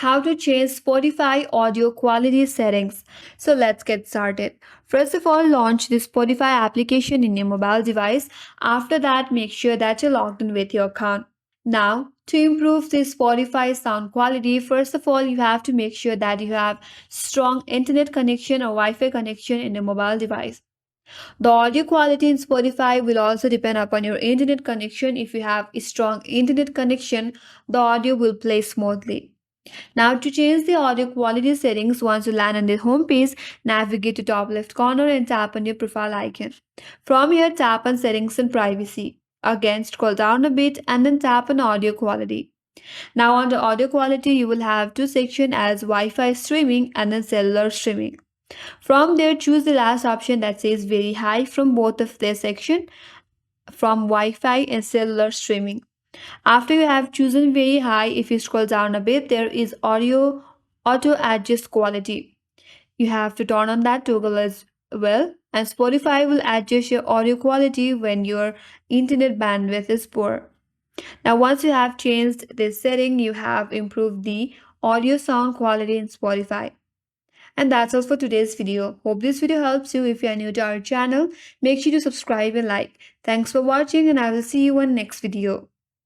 How to change Spotify audio quality settings. So let's get started. First of all, launch the Spotify application in your mobile device. After that, make sure that you're logged in with your account. Now, to improve the Spotify sound quality, first of all, you have to make sure that you have strong internet connection or Wi-Fi connection in your mobile device. The audio quality in Spotify will also depend upon your internet connection. If you have a strong internet connection, the audio will play smoothly. Now to change the audio quality settings, once you land on the home page, navigate to top left corner and tap on your profile icon. From here, tap on settings and privacy. Again, scroll down a bit and then tap on audio quality. Now under audio quality, you will have two sections as Wi-Fi streaming and then cellular streaming. From there, choose the last option that says very high from both of their section from Wi-Fi and cellular streaming. After you have chosen very high, if you scroll down a bit, there is audio auto adjust quality. You have to turn on that toggle as well, and Spotify will adjust your audio quality when your internet bandwidth is poor. Now, once you have changed this setting, you have improved the audio sound quality in Spotify. And that's all for today's video. Hope this video helps you. If you are new to our channel, make sure to subscribe and like. Thanks for watching, and I will see you in next video.